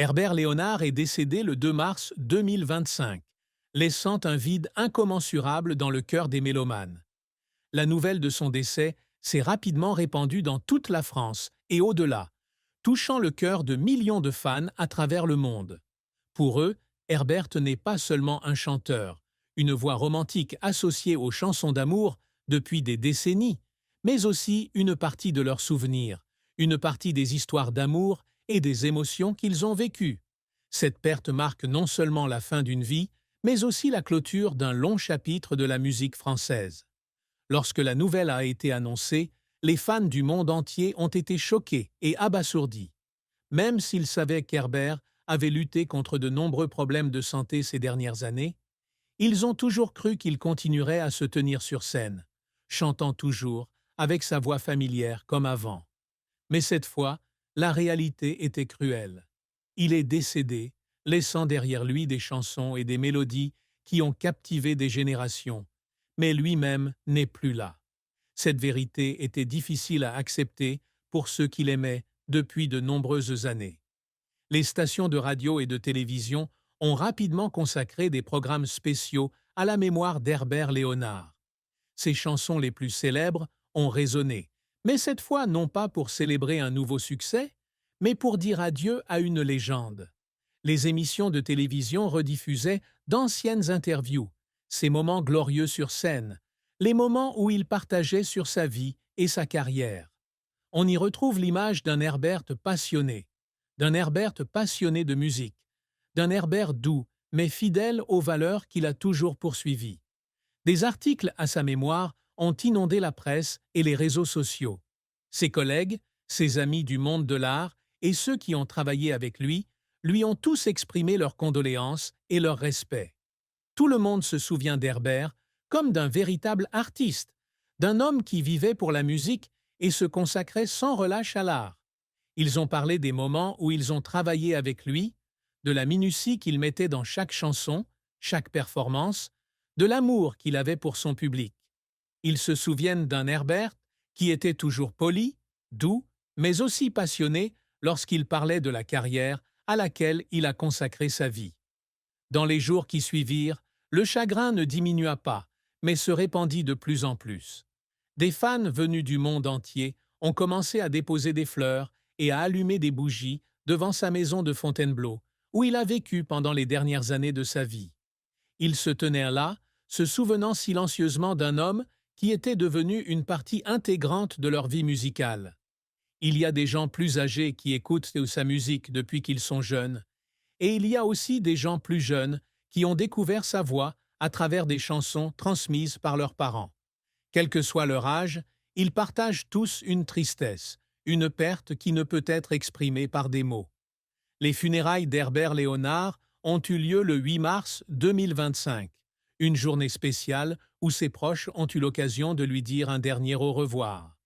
Herbert Léonard est décédé le 2 mars 2025, laissant un vide incommensurable dans le cœur des mélomanes. La nouvelle de son décès s'est rapidement répandue dans toute la France et au-delà, touchant le cœur de millions de fans à travers le monde. Pour eux, Herbert n'est pas seulement un chanteur, une voix romantique associée aux chansons d'amour depuis des décennies, mais aussi une partie de leurs souvenirs, une partie des histoires d'amour et des émotions qu'ils ont vécues. Cette perte marque non seulement la fin d'une vie, mais aussi la clôture d'un long chapitre de la musique française. Lorsque la nouvelle a été annoncée, les fans du monde entier ont été choqués et abasourdis. Même s'ils savaient qu'Herbert avait lutté contre de nombreux problèmes de santé ces dernières années, ils ont toujours cru qu'il continuerait à se tenir sur scène, chantant toujours, avec sa voix familière comme avant. Mais cette fois, la réalité était cruelle. Il est décédé, laissant derrière lui des chansons et des mélodies qui ont captivé des générations, mais lui-même n'est plus là. Cette vérité était difficile à accepter pour ceux qui l'aimaient depuis de nombreuses années. Les stations de radio et de télévision ont rapidement consacré des programmes spéciaux à la mémoire d'Herbert Léonard. Ses chansons les plus célèbres ont résonné, mais cette fois non pas pour célébrer un nouveau succès, mais pour dire adieu à une légende. Les émissions de télévision rediffusaient d'anciennes interviews, ses moments glorieux sur scène, les moments où il partageait sur sa vie et sa carrière. On y retrouve l'image d'un Herbert passionné, de musique, d'un Herbert doux, mais fidèle aux valeurs qu'il a toujours poursuivies. Des articles à sa mémoire ont inondé la presse et les réseaux sociaux. Ses collègues, ses amis du monde de l'art et ceux qui ont travaillé avec lui ont tous exprimé leurs condoléances et leur respect. Tout le monde se souvient d'Herbert comme d'un véritable artiste, d'un homme qui vivait pour la musique et se consacrait sans relâche à l'art. Ils ont parlé des moments où ils ont travaillé avec lui, de la minutie qu'il mettait dans chaque chanson, chaque performance, de l'amour qu'il avait pour son public. Ils se souviennent d'un Herbert qui était toujours poli, doux, mais aussi passionné lorsqu'il parlait de la carrière à laquelle il a consacré sa vie. Dans les jours qui suivirent, le chagrin ne diminua pas, mais se répandit de plus en plus. Des fans venus du monde entier ont commencé à déposer des fleurs et à allumer des bougies devant sa maison de Fontainebleau, où il a vécu pendant les dernières années de sa vie. Ils se tenaient là, se souvenant silencieusement d'un homme qui était devenu une partie intégrante de leur vie musicale. Il y a des gens plus âgés qui écoutent sa musique depuis qu'ils sont jeunes, et il y a aussi des gens plus jeunes qui ont découvert sa voix à travers des chansons transmises par leurs parents. Quel que soit leur âge, ils partagent tous une tristesse, une perte qui ne peut être exprimée par des mots. Les funérailles d'Herbert Léonard ont eu lieu le 8 mars 2025, une journée spéciale où ses proches ont eu l'occasion de lui dire un dernier au revoir.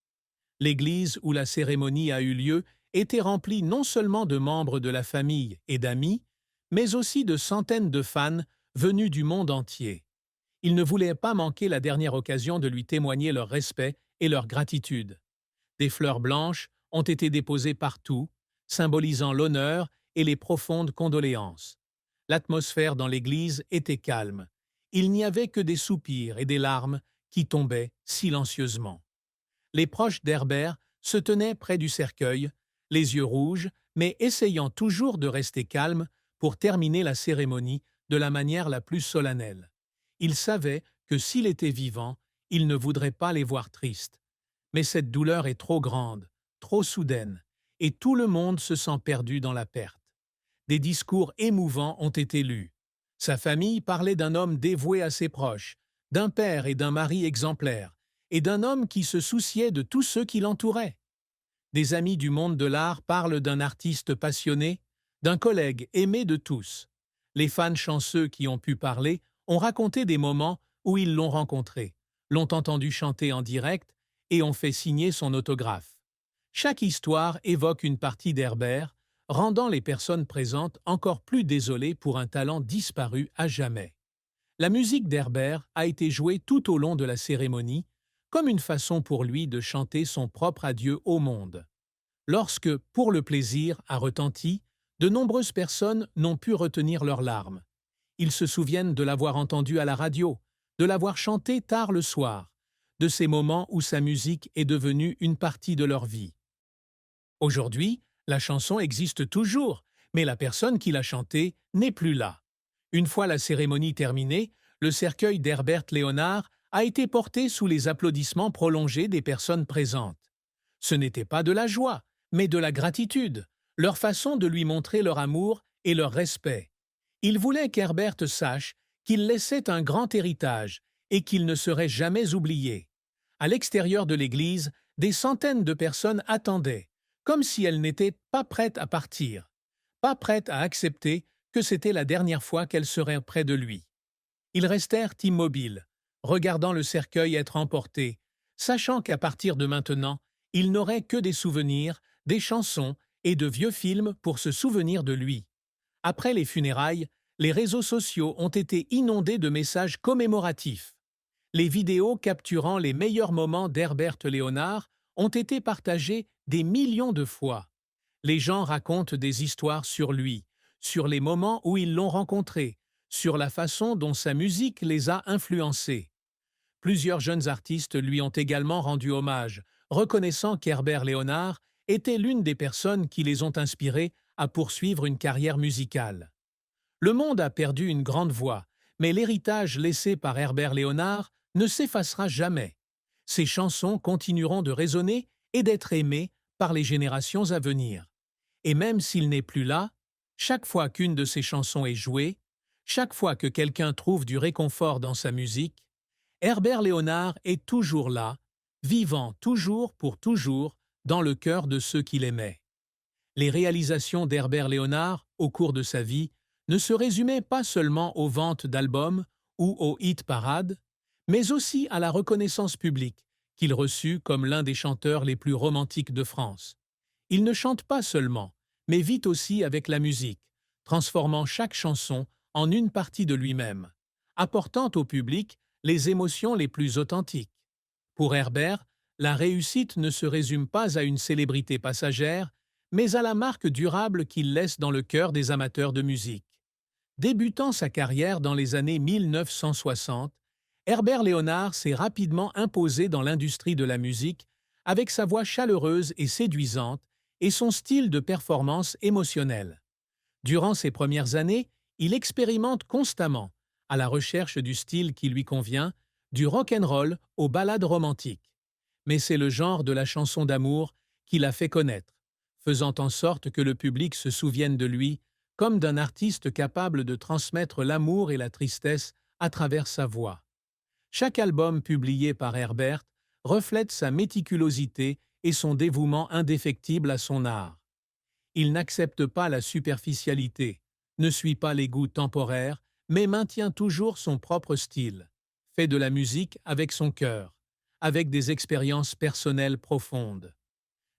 L'église où la cérémonie a eu lieu était remplie non seulement de membres de la famille et d'amis, mais aussi de centaines de fans venus du monde entier. Ils ne voulaient pas manquer la dernière occasion de lui témoigner leur respect et leur gratitude. Des fleurs blanches ont été déposées partout, symbolisant l'honneur et les profondes condoléances. L'atmosphère dans l'église était calme. Il n'y avait que des soupirs et des larmes qui tombaient silencieusement. Les proches d'Herbert se tenaient près du cercueil, les yeux rouges, mais essayant toujours de rester calmes pour terminer la cérémonie de la manière la plus solennelle. Ils savaient que s'il était vivant, ils ne voudraient pas les voir tristes. Mais cette douleur est trop grande, trop soudaine, et tout le monde se sent perdu dans la perte. Des discours émouvants ont été lus. Sa famille parlait d'un homme dévoué à ses proches, d'un père et d'un mari exemplaires, et d'un homme qui se souciait de tous ceux qui l'entouraient. Des amis du monde de l'art parlent d'un artiste passionné, d'un collègue aimé de tous. Les fans chanceux qui ont pu parler ont raconté des moments où ils l'ont rencontré, l'ont entendu chanter en direct et ont fait signer son autographe. Chaque histoire évoque une partie d'Herbert, rendant les personnes présentes encore plus désolées pour un talent disparu à jamais. La musique d'Herbert a été jouée tout au long de la cérémonie, comme une façon pour lui de chanter son propre adieu au monde. Lorsque, pour le plaisir, a retenti, de nombreuses personnes n'ont pu retenir leurs larmes. Ils se souviennent de l'avoir entendu à la radio, de l'avoir chanté tard le soir, de ces moments où sa musique est devenue une partie de leur vie. Aujourd'hui, la chanson existe toujours, mais la personne qui l'a chantée n'est plus là. Une fois la cérémonie terminée, le cercueil d'Herbert Léonard a été porté sous les applaudissements prolongés des personnes présentes. Ce n'était pas de la joie, mais de la gratitude, leur façon de lui montrer leur amour et leur respect. Ils voulaient qu'Herbert sache qu'il laissait un grand héritage et qu'il ne serait jamais oublié. À l'extérieur de l'église, des centaines de personnes attendaient, comme si elles n'étaient pas prêtes à partir, pas prêtes à accepter que c'était la dernière fois qu'elles seraient près de lui. Ils restèrent immobiles, regardant le cercueil être emporté, sachant qu'à partir de maintenant, ils n'auraient que des souvenirs, des chansons et de vieux films pour se souvenir de lui. Après les funérailles, les réseaux sociaux ont été inondés de messages commémoratifs. Les vidéos capturant les meilleurs moments d'Herbert Léonard ont été partagées des millions de fois. Les gens racontent des histoires sur lui, sur les moments où ils l'ont rencontré, sur la façon dont sa musique les a influencés. Plusieurs jeunes artistes lui ont également rendu hommage, reconnaissant qu'Herbert Léonard était l'une des personnes qui les ont inspirés à poursuivre une carrière musicale. Le monde a perdu une grande voix, mais l'héritage laissé par Herbert Léonard ne s'effacera jamais. Ses chansons continueront de résonner et d'être aimées par les générations à venir. Et même s'il n'est plus là, chaque fois qu'une de ses chansons est jouée, chaque fois que quelqu'un trouve du réconfort dans sa musique, Herbert Léonard est toujours là, vivant toujours pour toujours dans le cœur de ceux qui l'aimaient. Les réalisations d'Herbert Léonard au cours de sa vie ne se résumaient pas seulement aux ventes d'albums ou aux hit-parades, mais aussi à la reconnaissance publique qu'il reçut comme l'un des chanteurs les plus romantiques de France. Il ne chante pas seulement, mais vit aussi avec la musique, transformant chaque chanson en une partie de lui-même, apportant au public les émotions les plus authentiques. Pour Herbert, la réussite ne se résume pas à une célébrité passagère, mais à la marque durable qu'il laisse dans le cœur des amateurs de musique. Débutant sa carrière dans les années 1960, Herbert Léonard s'est rapidement imposé dans l'industrie de la musique avec sa voix chaleureuse et séduisante et son style de performance émotionnel. Durant ses premières années, il expérimente constamment, à la recherche du style qui lui convient, du rock'n'roll aux ballades romantiques. Mais c'est le genre de la chanson d'amour qui l'a fait connaître, faisant en sorte que le public se souvienne de lui comme d'un artiste capable de transmettre l'amour et la tristesse à travers sa voix. Chaque album publié par Herbert reflète sa méticulosité et son dévouement indéfectible à son art. Il n'accepte pas la superficialité, ne suit pas les goûts temporaires, mais maintient toujours son propre style, fait de la musique avec son cœur, avec des expériences personnelles profondes.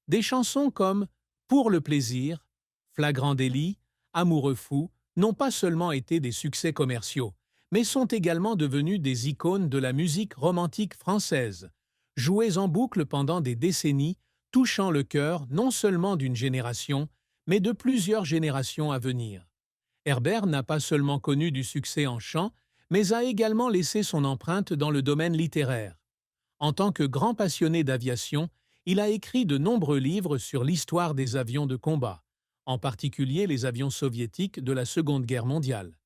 Des chansons comme Pour le plaisir, Flagrant délit, Amoureux fou n'ont pas seulement été des succès commerciaux, mais sont également devenues des icônes de la musique romantique française, jouées en boucle pendant des décennies, touchant le cœur non seulement d'une génération, mais de plusieurs générations à venir. Herbert n'a pas seulement connu du succès en chant, mais a également laissé son empreinte dans le domaine littéraire. En tant que grand passionné d'aviation, il a écrit de nombreux livres sur l'histoire des avions de combat, en particulier les avions soviétiques de la Seconde Guerre mondiale.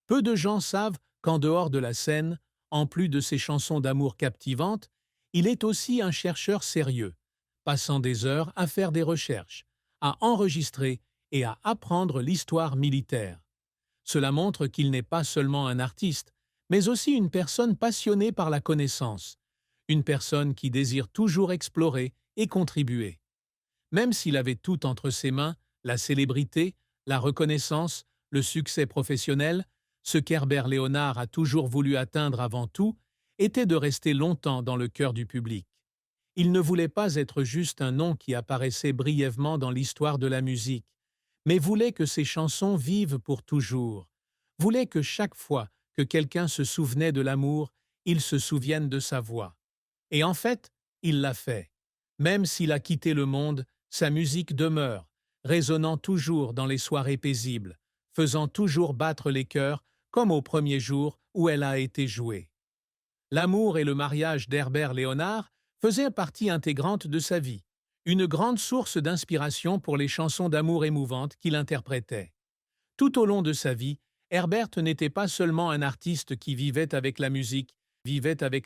Peu de gens savent qu'en dehors de la scène, en plus de ses chansons d'amour captivantes, il est aussi un chercheur sérieux, passant des heures à faire des recherches, à enregistrer et à apprendre l'histoire militaire. Cela montre qu'il n'est pas seulement un artiste, mais aussi une personne passionnée par la connaissance, une personne qui désire toujours explorer et contribuer. Même s'il avait tout entre ses mains, la célébrité, la reconnaissance, le succès professionnel, ce qu'Herbert Léonard a toujours voulu atteindre avant tout était de rester longtemps dans le cœur du public. Il ne voulait pas être juste un nom qui apparaissait brièvement dans l'histoire de la musique, mais voulait que ses chansons vivent pour toujours, voulait que chaque fois que quelqu'un se souvenait de l'amour, il se souvienne de sa voix. Et en fait, il l'a fait. Même s'il a quitté le monde, sa musique demeure, résonnant toujours dans les soirées paisibles, faisant toujours battre les cœurs comme au premier jour où elle a été jouée. L'amour et le mariage d'Herbert Léonard faisaient partie intégrante de sa vie, une grande source d'inspiration pour les chansons d'amour émouvantes qu'il interprétait. Tout au long de sa vie, Herbert n'était pas seulement un artiste qui vivait avec la musique, vivait avec